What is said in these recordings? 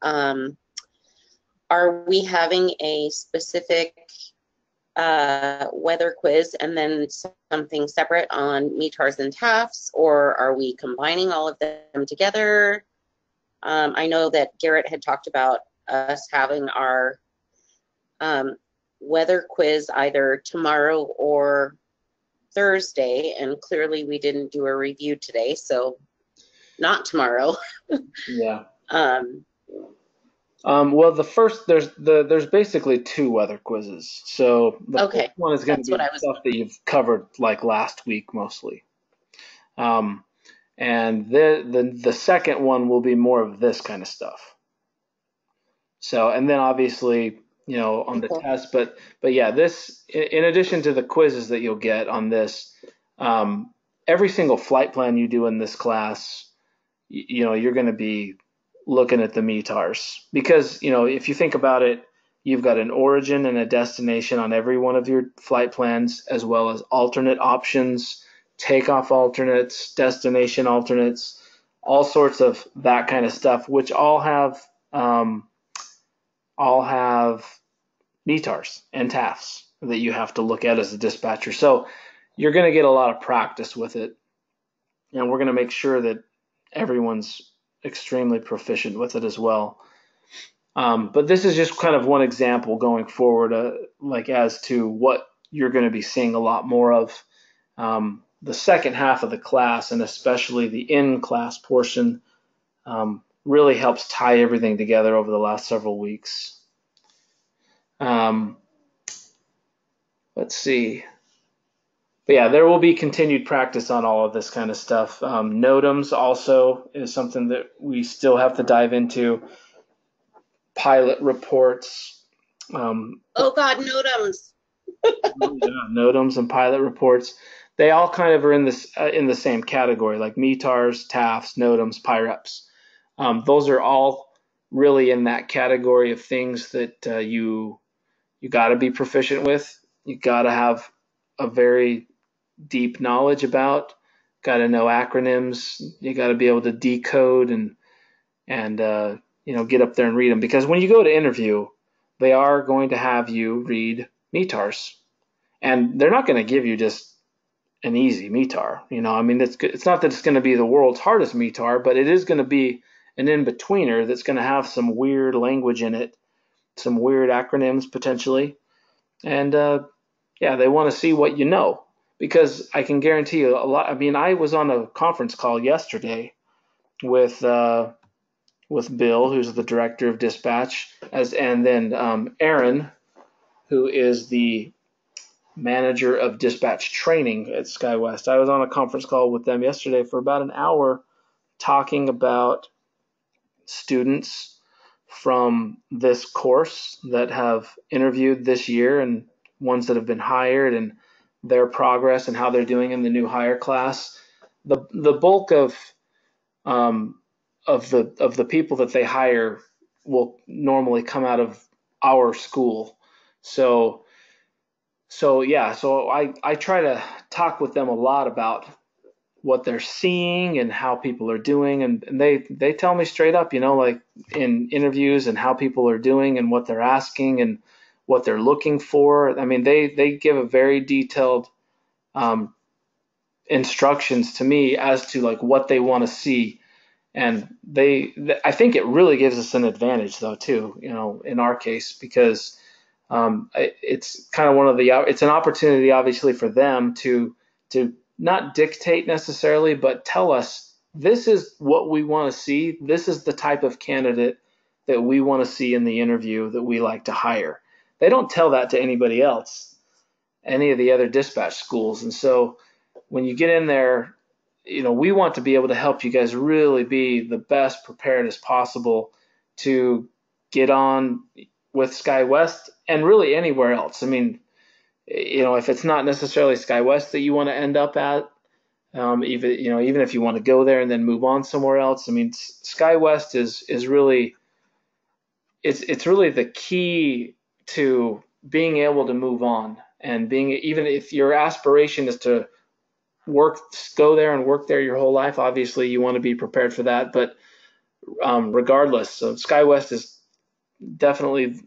Are we having a specific weather quiz and then something separate on METARs and TAFs, or are we combining all of them together? I know that Garrett had talked about us having our weather quiz either tomorrow or Thursday, and clearly we didn't do a review today, so not tomorrow. Yeah. Well, there's basically two weather quizzes. So the first Okay, one is going to that's be what the I was. stuff that you've covered like last week mostly. Um, and the second one will be more of this kind of stuff. So, and then obviously, on the Okay. test, but yeah, this in addition to the quizzes that you'll get on this, every single flight plan you do in this class, you're going to be looking at the METARs because, if you think about it, you've got an origin and a destination on every one of your flight plans, as well as alternate options, takeoff alternates, destination alternates, all sorts of that kind of stuff, which um, all have METARs and TAFs that you have to look at as a dispatcher. So you're going to get a lot of practice with it, and we're going to make sure that everyone's extremely proficient with it as well. But this is just kind of one example going forward, like as to what you're going to be seeing a lot more of. The second half of the class, and especially the in-class portion, really helps tie everything together over the last several weeks. Um, let's see. But yeah, there will be continued practice on all of this kind of stuff. NOTAMs also is something that we still have to dive into. Pilot reports. Oh God, NOTAMs. Yeah, NOTAMs and pilot reports. They all kind of are in the same category, like METARs, TAFs, NOTAMs, PIREPs. Those are all really in that category of things that you got to be proficient with. You got to have a very deep knowledge about. Got to know acronyms. You got to be able to decode and get up there and read them, because when you go to interview, they are going to have you read METARs, and they're not going to give you just an easy METAR. I mean, it's not that it's going to be the world's hardest METAR, but it is going to be an in-betweener that's going to have some weird language in it, some weird acronyms potentially, and yeah, they want to see what you know, because I can guarantee you a lot. I mean, I was on a conference call yesterday with Bill, who's the director of dispatch, and then Aaron, who is the manager of dispatch training at SkyWest. I was on a conference call with them yesterday for about an hour talking about students from this course that have interviewed this year and ones that have been hired and their progress and how they're doing in the new hire class. The bulk um, of the people that they hire will normally come out of our school. So I try to talk with them a lot about what they're seeing and how people are doing, and they tell me straight up, like in interviews, and how people are doing and what they're asking and what they're looking for. I mean, they give a very detailed um, instructions to me as to like what they want to see, and I think it really gives us an advantage though too, in our case, because it's kind of it's an opportunity obviously for them to not dictate necessarily, but tell us this is what we want to see. This is the type of candidate that we want to see in the interview that we like to hire. They don't tell that to anybody else, any of the other dispatch schools. And so when you get in there, we want to be able to help you guys really be the best prepared as possible to get on with SkyWest and really anywhere else. I mean, if it's not necessarily SkyWest that you want to end up at, even if you want to go there and then move on somewhere else. I mean, SkyWest is really it's really the key to being able to move on, and being, even if your aspiration is to go there and work there your whole life, obviously you want to be prepared for that. But regardless. So SkyWest is definitely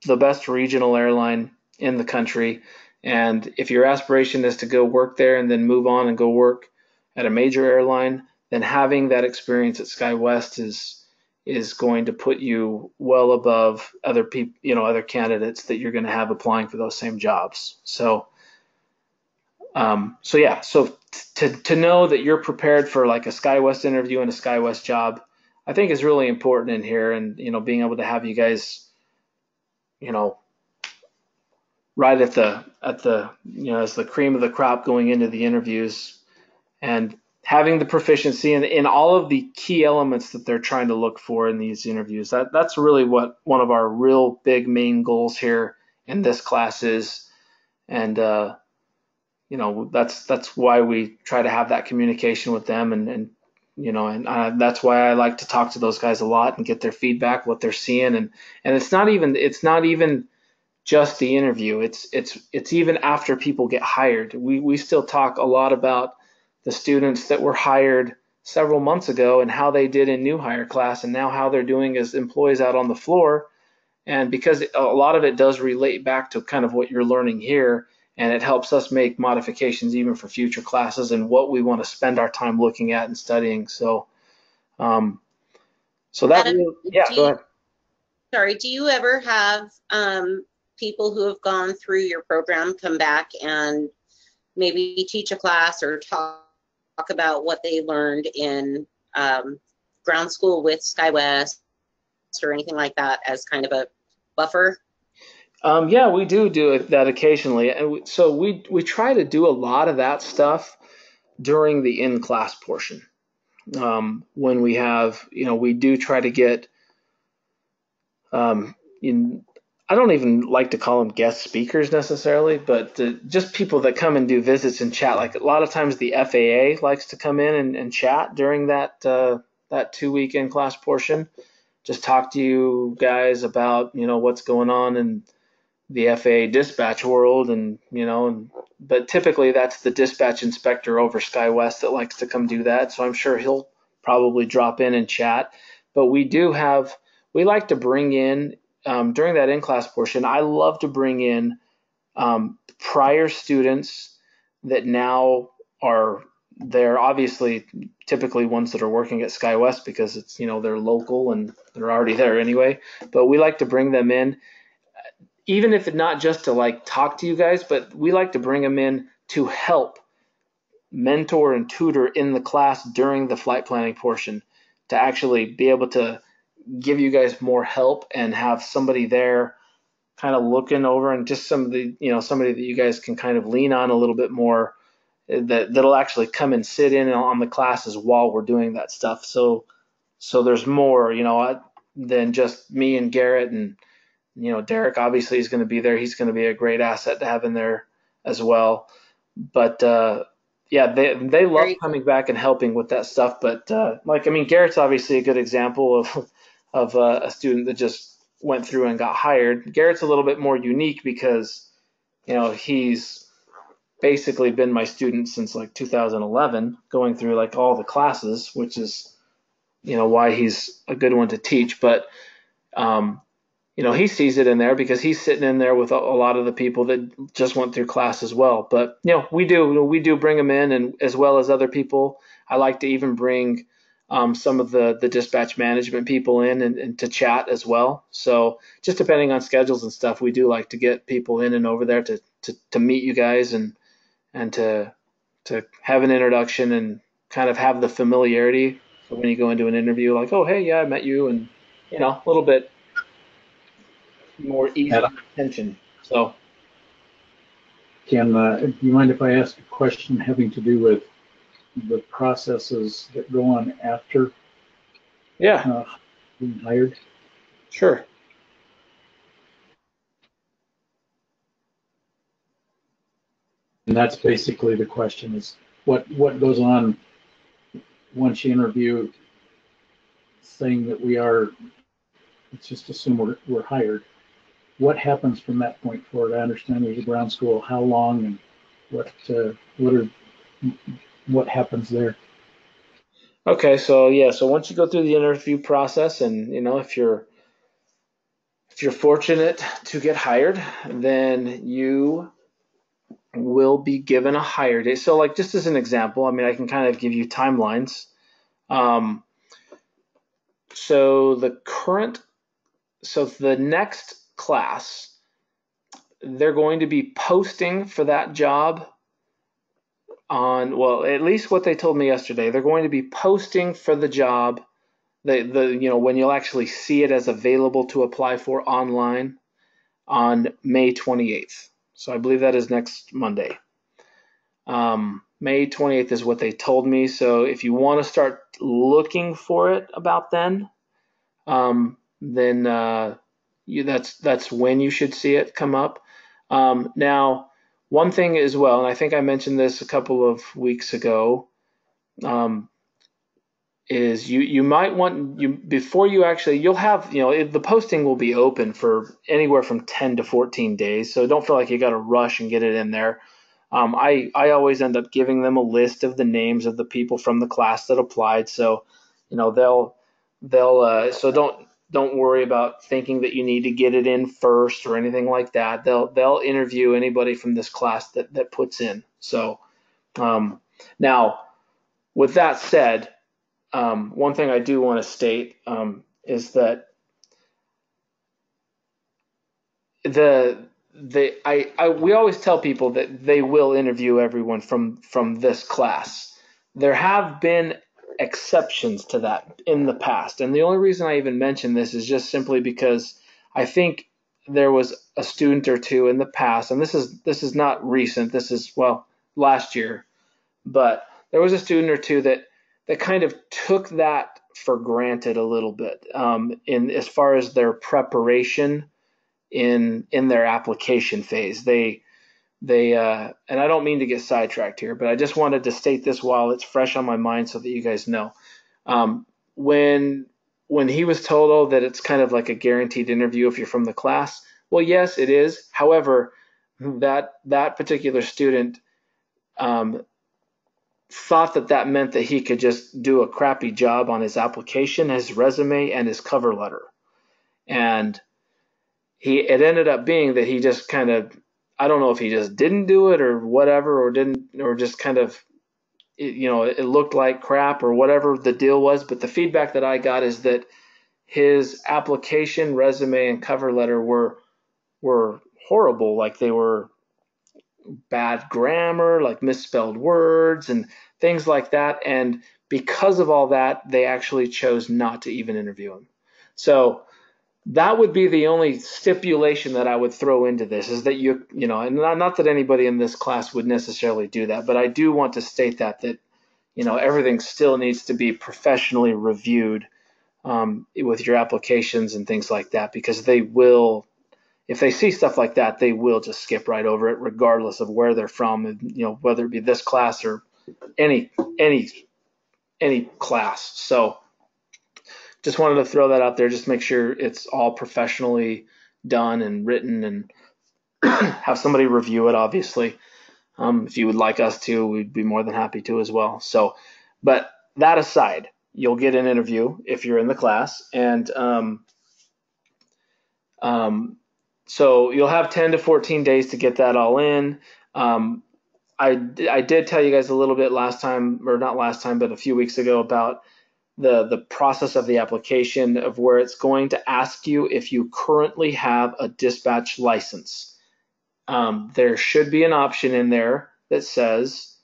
the best regional airline in the country. And if your aspiration is to go work there and then move on and go work at a major airline, then having that experience at SkyWest is going to put you well above other people, other candidates that you're going to have applying for those same jobs. So yeah, so to know that you're prepared for like a SkyWest interview and a SkyWest job, I think is really important in here. And being able to have you guys, you know, right at the as the cream of the crop going into the interviews, and having the proficiency in all of the key elements that they're trying to look for in these interviews. That's really what one of our real big main goals here in this class is. And that's why we try to have that communication with them, and that's why I like to talk to those guys a lot and get their feedback, what they're seeing. And it's not even just the interview. It's even after people get hired. We still talk a lot about the students that were hired several months ago and how they did in new hire class, and now how they're doing as employees out on the floor. And because a lot of it does relate back to kind of what you're learning here, and it helps us make modifications even for future classes and what we want to spend our time looking at and studying. Um, so that Adam, really, yeah, do go you, ahead. sorry, do you ever have people who have gone through your program come back and maybe teach a class or talk about what they learned in ground school with SkyWest or anything like that as kind of a buffer? Yeah, we do that occasionally, and so we try to do a lot of that stuff during the in-class portion. When we have, we do try to get um, in. I don't even like to call them guest speakers necessarily, but just people that come and do visits and chat. Like a lot of times, the FAA likes to come in and chat during that 2 week in-class portion. Just talk to you guys about what's going on in the FAA dispatch world, but typically that's the dispatch inspector over SkyWest that likes to come do that. So I'm sure he'll probably drop in and chat. But we like to bring in during that in-class portion. I love to bring in prior students that now are they're obviously typically ones that are working at SkyWest because it's they're local and they're already there anyway. But we like to bring them in, even if it's not just to like talk to you guys, but we like to bring them in to help mentor and tutor in the class during the flight planning portion, to actually be able to give you guys more help and have somebody there kind of looking over, and just somebody that you guys can kind of lean on a little bit more, that'll actually come and sit in on the classes while we're doing that stuff. So there's more, than just me and Garrett, and Derrik obviously is going to be there. He's going to be a great asset to have in there as well. But yeah, they love Very coming back and helping with that stuff. But Garrett's obviously a good example of a student that just went through and got hired. Garrett's a little bit more unique because he's basically been my student since like 2011, going through like all the classes, which is why he's a good one to teach. But um, he sees it in there because he's sitting in there with a lot of the people that just went through class as well. But we do bring them in, and as well as other people. I like to even bring some of the dispatch management people in and to chat as well. So just depending on schedules and stuff, we do like to get people in and over there to meet you guys, and to have an introduction and kind of have the familiarity. So when you go into an interview, like, oh hey, yeah, I met you, and a little bit more easy Adam, attention. So do you mind if I ask a question having to do with the processes that go on after yeah, uh, being hired? sure. And that's basically the question: is what goes on once you interview, saying that we are. Let's just assume we're hired. What happens from that point forward? I understand there's a ground school. How long and what what are what happens there? Okay, so yeah, so once you go through the interview process, and if you're fortunate to get hired, then you will be given a hire date. So like just as an example, I mean, I can kind of give you timelines. Um, so the next class, they're going to be posting for that job on, well, at least what they told me yesterday, they're going to be posting for the job, when you'll actually see it as available to apply for online on May 28th. So I believe that is next Monday. May 28th is what they told me. So if you want to start looking for it about then that's when you should see it come up. Now, one thing as well, and I think I mentioned this a couple of weeks ago, is you might want before you actually you'll have the posting will be open for anywhere from 10 to 14 days, so don't feel like you got to rush and get it in there. I always end up giving them a list of the names of the people from the class that applied, so they'll so don't worry about thinking that you need to get it in first or anything like that. They'll interview anybody from this class that puts in. So now with that said, one thing I do want to state is that we always tell people that they will interview everyone from this class. There have been exceptions to that in the past, and the only reason I even mention this is just simply because I think there was a student or two in the past, and this is not recent. This is last year, but there was a student or two that kind of took that for granted a little bit in as far as their preparation in their application phase. They and I don't mean to get sidetracked here, but I just wanted to state this while it's fresh on my mind so that you guys know. When he was told, oh, that it's kind of like a guaranteed interview if you're from the class, well, yes, it is. However, that particular student thought that meant that he could just do a crappy job on his application, his resume, and his cover letter. And it ended up being that he just kind of, I don't know if he just didn't do it or whatever, or just kind of, it looked like crap or whatever the deal was. But the feedback that I got is that his application, resume, and cover letter were horrible. Like they were bad grammar, like misspelled words and things like that. And because of all that, they actually chose not to even interview him. So that would be the only stipulation that I would throw into this, is that and not that anybody in this class would necessarily do that, but I do want to state that everything still needs to be professionally reviewed with your applications and things like that, because they will, if they see stuff like that, they will just skip right over it, regardless of where they're from, and, whether it be this class or any class. So just wanted to throw that out there. Just make sure it's all professionally done and written, and have somebody review it, obviously. If you would like us to, we'd be more than happy to as well. So, but that aside, you'll get an interview if you're in the class, and so you'll have 10 to 14 days to get that all in. I did tell you guys a little bit last time, or not last time, but a few weeks ago, about the process of the application, of where it's going to ask you if you currently have a dispatch license. There should be an option in there that says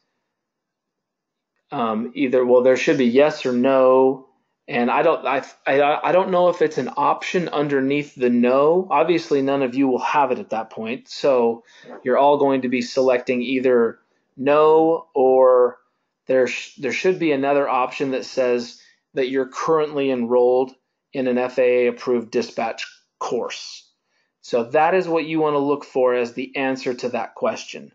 there should be yes or no. And I don't know if it's an option underneath the no. Obviously, none of you will have it at that point. So you're all going to be selecting either no, or there should be another option that says that you're currently enrolled in an FAA approved dispatch course. So that is what you want to look for as the answer to that question.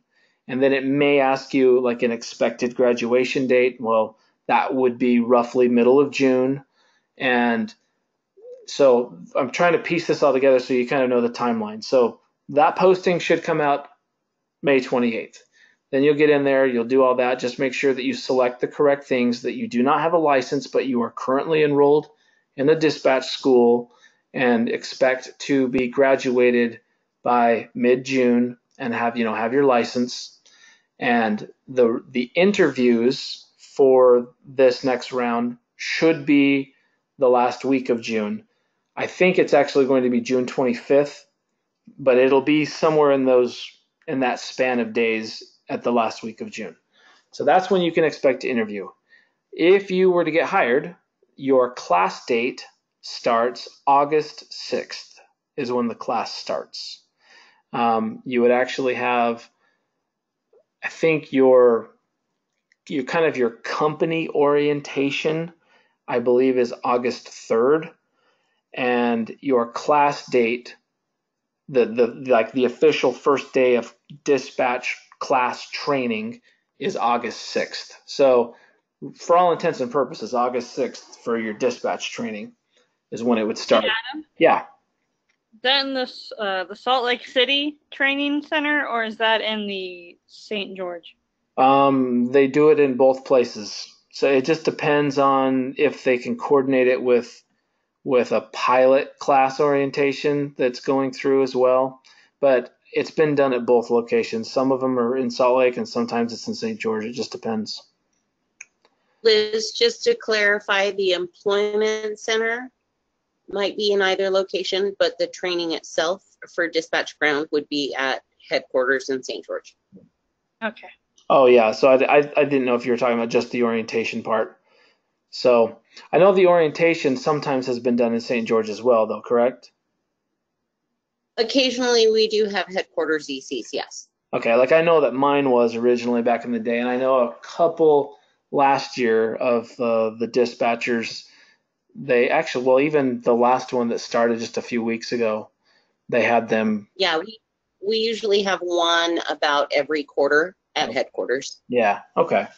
And then it may ask you like an expected graduation date. Well, that would be roughly middle of June. And so I'm trying to piece this all together so you kind of know the timeline. So that posting should come out May 28th. Then you'll get in there, you'll do all that. Just make sure that you select the correct things, that you do not have a license, but you are currently enrolled in a dispatch school and expect to be graduated by mid-June and have your license. And the interviews for this next round should be the last week of June. I think it's actually going to be June 25th, but it'll be somewhere in that span of days at the last week of June. So that's when you can expect to interview. If you were to get hired, your class date starts August 6th is when the class starts. You would actually have, I think your company orientation, I believe, is August 3rd, and your class date, the official first day of dispatch class training, is August 6th. So for all intents and purposes, August 6th for your dispatch training is when it would start. Hey, Adam, Yeah. is that in the Salt Lake City Training Center, or is that in the St. George? They do it in both places. So it just depends on if they can coordinate it with a pilot class orientation that's going through as well. But it's been done at both locations. Some of them are in Salt Lake and sometimes it's in St. George. It just depends. Liz, just to clarify, the employment center might be in either location, but the training itself for dispatch ground would be at headquarters in St. George. Okay. Oh, yeah. So I didn't know if you were talking about just the orientation part. So I know the orientation sometimes has been done in St. George as well, though, correct? Occasionally, we do have headquarters ECs, yes. Okay, like I know that mine was originally back in the day, and I know a couple last year of the dispatchers. They actually, well, even the last one that started just a few weeks ago, they had them. Yeah, we usually have one about every quarter at headquarters. Yeah, okay.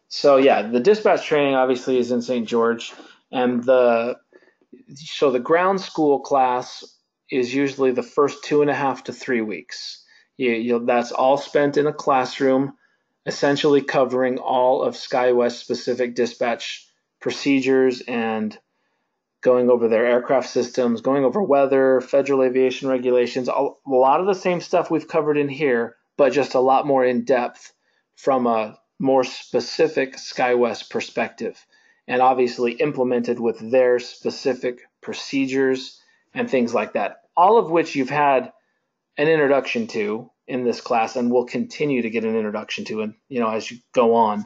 So yeah, the dispatch training obviously is in St. George, and the ground school class is usually the first 2.5 to 3 weeks. That's all spent in a classroom, essentially covering all of SkyWest specific dispatch procedures and going over their aircraft systems, going over weather, federal aviation regulations, a lot of the same stuff we've covered in here, but just a lot more in depth from a more specific SkyWest perspective, and obviously implemented with their specific procedures and things like that. All of which you've had an introduction to in this class and will continue to get an introduction to, and as you go on.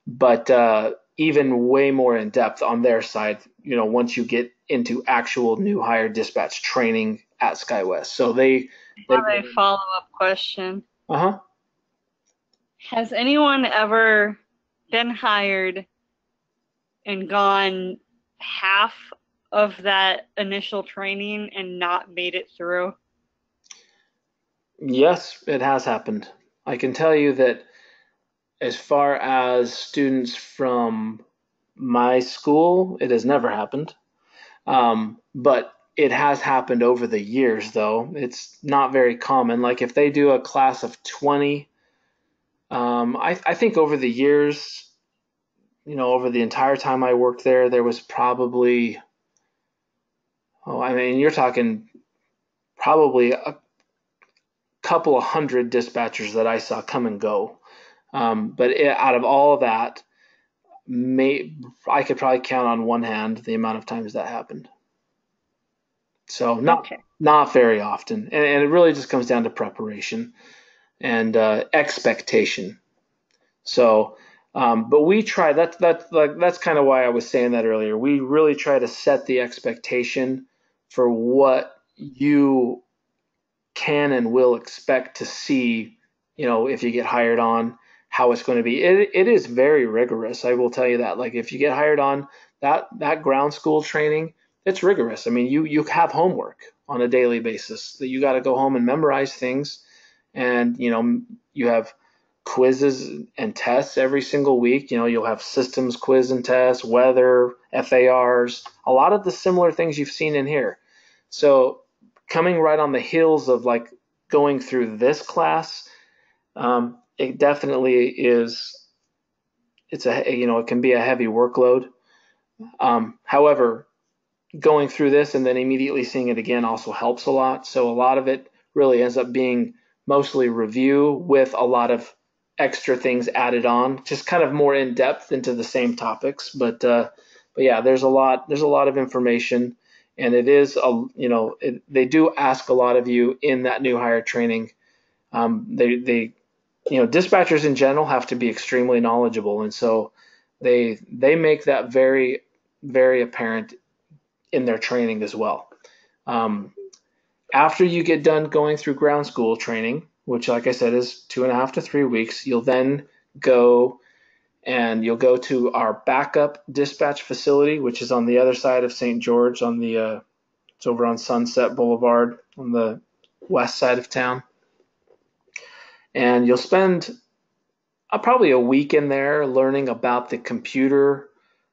But even way more in depth on their side, once you get into actual new hire dispatch training at SkyWest. So they have a follow-up question. Uh-huh. Has anyone ever been hired and gone half of that initial training and not made it through? Yes, it has happened. I can tell you that as far as students from my school, it has never happened. But it has happened over the years, though. It's not very common. Like if they do a class of 20, I think over the years, over the entire time I worked there, there was probably, you're talking probably a couple of hundred dispatchers that I saw come and go. But out of all of that, I could probably count on one hand the amount of times that happened. So not very often, and it really just comes down to preparation and expectation. So, but we try. That's kind of why I was saying that earlier. We really try to set the expectation for what you can and will expect to see. If you get hired on, how it's going to be. It is very rigorous. I will tell you that. Like if you get hired on that ground school training, it's rigorous. I mean, you have homework on a daily basis that you got to go home and memorize things, and you have quizzes and tests every single week. You'll have systems quiz and tests, weather, FARs, a lot of the similar things you've seen in here. So coming right on the heels of like going through this class, it definitely is. It's it can be a heavy workload. However, going through this and then immediately seeing it again also helps a lot. So a lot of it really ends up being mostly review with a lot of extra things added on, just kind of more in depth into the same topics. But yeah, there's a lot of information, and it is they do ask a lot of you in that new hire training. They dispatchers in general have to be extremely knowledgeable, and so they make that very very apparent in their training as well. Um, After you get done going through ground school training, which, like I said, is 2.5 to 3 weeks, you'll then you'll go to our backup dispatch facility, which is on the other side of St. George it's over on Sunset Boulevard on the west side of town. And you'll spend probably a week in there learning about the computer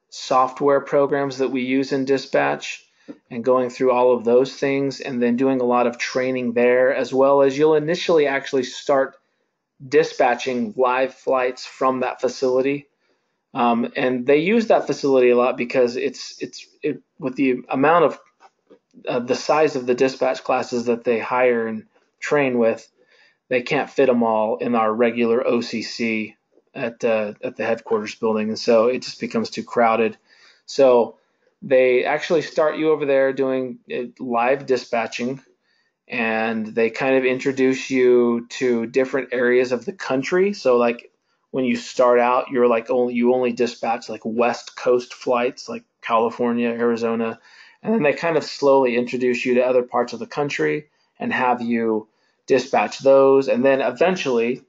software programs that we use in dispatch and going through all of those things, and then doing a lot of training there, as well as you'll initially actually start dispatching live flights from that facility. And they use that facility a lot because with the amount of the size of the dispatch classes that they hire and train with, they can't fit them all in our regular OCC at the headquarters building, and so it just becomes too crowded. So they actually start you over there doing live dispatching, and they kind of introduce you to different areas of the country. So like when you start out, you only dispatch like West Coast flights like California, Arizona, and then they kind of slowly introduce you to other parts of the country and have you dispatch those, and then eventually,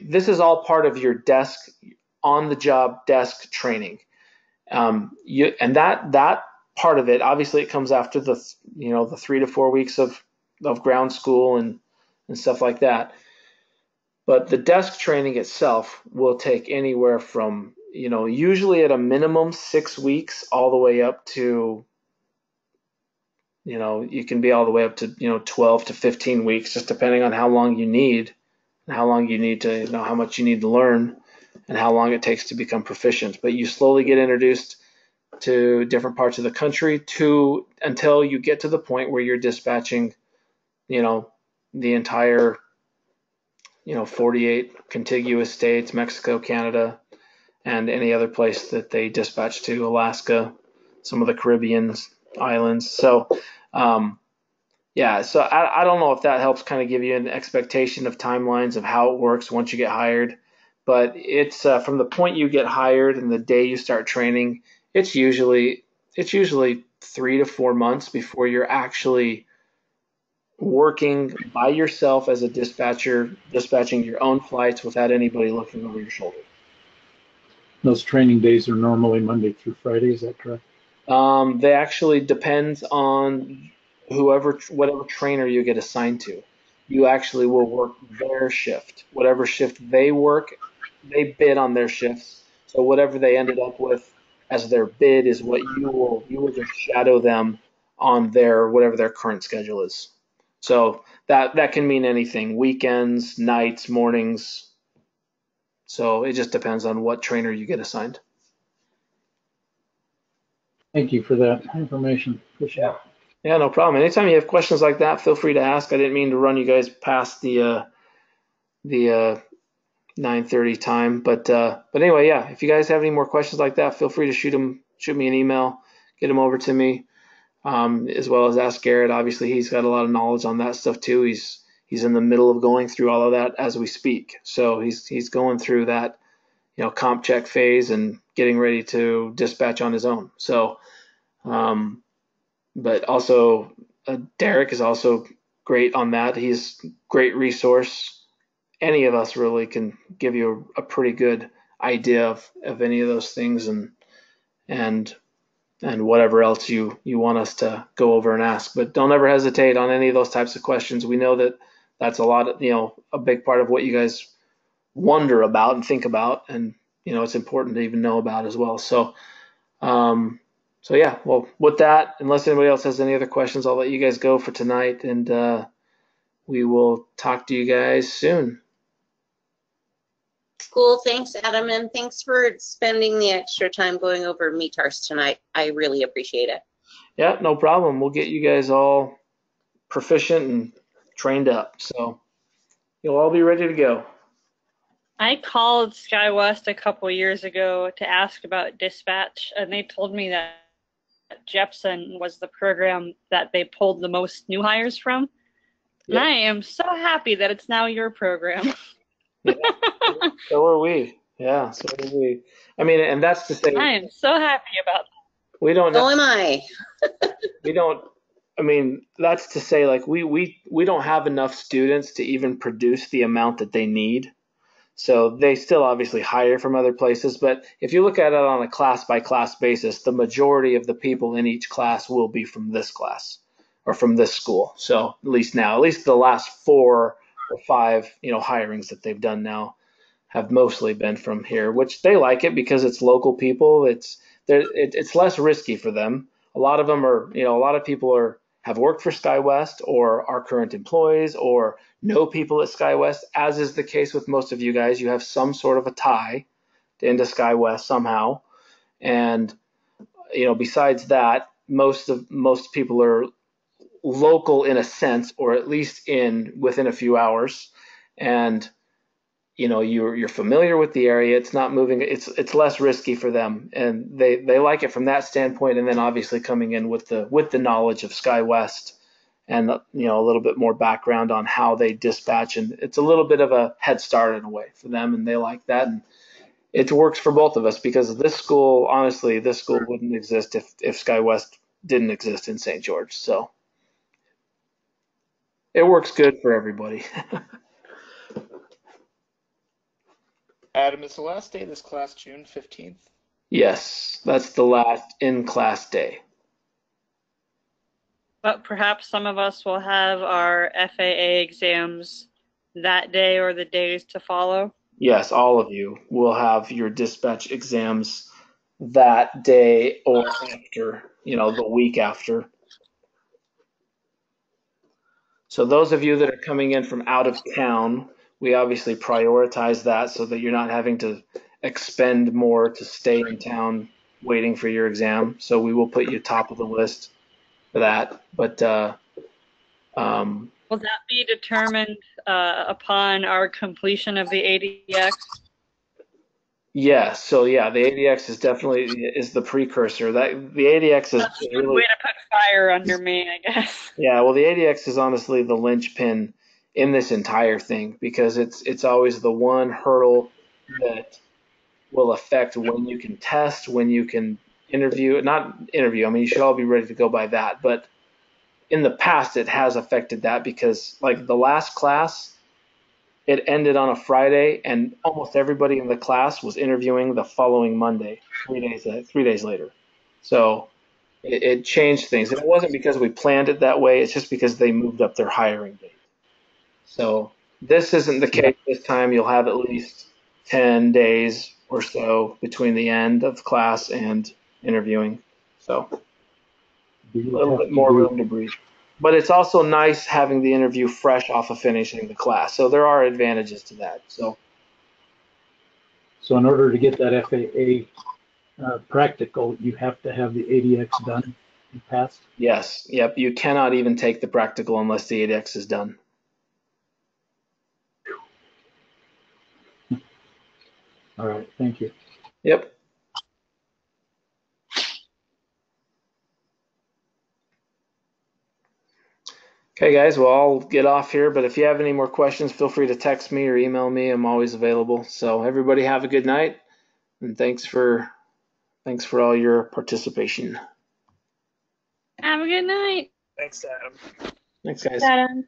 this is all part of your on the job desk training. And that part of it, obviously, it comes after the 3 to 4 weeks of ground school and stuff like that. But the desk training itself will take anywhere from usually at a minimum 6 weeks all the way up to you can be all the way up to 12 to 15 weeks, just depending on how long you need and how long you need to how much you need to learn and how long it takes to become proficient. But you slowly get introduced to different parts of the country until you get to the point where you're dispatching, the entire, 48 contiguous states, Mexico, Canada, and any other place that they dispatch to, Alaska, some of the Caribbean islands. So, so I don't know if that helps kind of give you an expectation of timelines of how it works once you get hired. But it's from the point you get hired and the day you start training, it's usually 3 to 4 months before you're actually working by yourself as a dispatcher, dispatching your own flights without anybody looking over your shoulder. Those training days are normally Monday through Friday, is that correct? They actually depends on whatever trainer you get assigned to. You actually will work their shift. Whatever shift they work, they bid on their shifts. So whatever they ended up with as their bid is what you will just shadow them on whatever their current schedule is. So that can mean anything: weekends, nights, mornings. So it just depends on what trainer you get assigned. Thank you for that information. Appreciate it. Yeah, no problem. Anytime you have questions like that, feel free to ask. I didn't mean to run you guys past the 9:30 time, but anyway, yeah. If you guys have any more questions like that, feel free to shoot me an email, get them over to me, as well as ask Garrett. Obviously, he's got a lot of knowledge on that stuff too. He's in the middle of going through all of that as we speak, so he's going through that comp check phase and getting ready to dispatch on his own. So. But also Derrik is also great on that. He's a great resource. Any of us really can give you a pretty good idea of any of those things and whatever else you want us to go over and ask. But don't ever hesitate on any of those types of questions. We know that that's a big part of what you guys wonder about and think about, and it's important to even know about as well. So yeah, well, with that, unless anybody else has any other questions, I'll let you guys go for tonight, and we will talk to you guys soon. Cool. Thanks, Adam, and thanks for spending the extra time going over METARS tonight. I really appreciate it. Yeah, no problem. We'll get you guys all proficient and trained up. So you'll all be ready to go. I called SkyWest a couple years ago to ask about dispatch, and they told me that Jepson was the program that they pulled the most new hires from. And Yeah. I am so happy that it's now your program. Yeah. So are we. Yeah, so are we. I mean, and that's to say, I am so happy about that. we don't know. So am I. We don't. I mean, that's to say, like we don't have enough students to even produce the amount that they need. So they still obviously hire from other places, but if you look at it on a class by class basis, the majority of the people in each class will be from this class or from this school. So at least now, at least the last 4 or 5, hirings that they've done now have mostly been from here, which they like it because it's local people. It's less risky for them. A lot of them are, a lot of people have worked for SkyWest or are current employees or know people at SkyWest, as is the case with most of you guys. You have some sort of a tie into SkyWest somehow. And, besides that, most people are local in a sense, or at least within a few hours. And you're familiar with the area. It's not moving. It's less risky for them, and they like it from that standpoint. And then obviously coming in with the knowledge of SkyWest and a little bit more background on how they dispatch, and it's a little bit of a head start in a way for them, and they like that. And it works for both of us because this school wouldn't exist if SkyWest didn't exist in St. George. So it works good for everybody. Adam, is the last day of this class June 15th? Yes, that's the last in-class day. But perhaps some of us will have our FAA exams that day or the days to follow. Yes, all of you will have your dispatch exams that day or after, the week after. So those of you that are coming in from out of town, we obviously prioritize that so that you're not having to expend more to stay in town waiting for your exam. So we will put you top of the list for that. But will that be determined upon our completion of the ADX? yeah, so the ADX is the precursor. That the ADX is That's a good really way to put fire under me, I guess. Yeah, well, the ADX is honestly the linchpin in this entire thing because it's always the one hurdle that will affect when you can test, when you can interview, not interview. I mean, you should all be ready to go by that. But in the past, it has affected that because, like the last class, it ended on a Friday, and almost everybody in the class was interviewing the following Monday, 3 days later. So it changed things. And it wasn't because we planned it that way. It's just because they moved up their hiring date. So this isn't the case this time. You'll have at least 10 days or so between the end of class and interviewing. So a little bit more room to breathe. But it's also nice having the interview fresh off of finishing the class. So there are advantages to that. So in order to get that FAA practical, you have to have the ADX done and passed? yes, yep, you cannot even take the practical unless the ADX is done. All right, thank you. Yep. Okay, guys, well, I'll get off here, but if you have any more questions, feel free to text me or email me. I'm always available. So everybody have a good night, and thanks for all your participation. Have a good night. Thanks, Adam. Thanks, guys. Adam.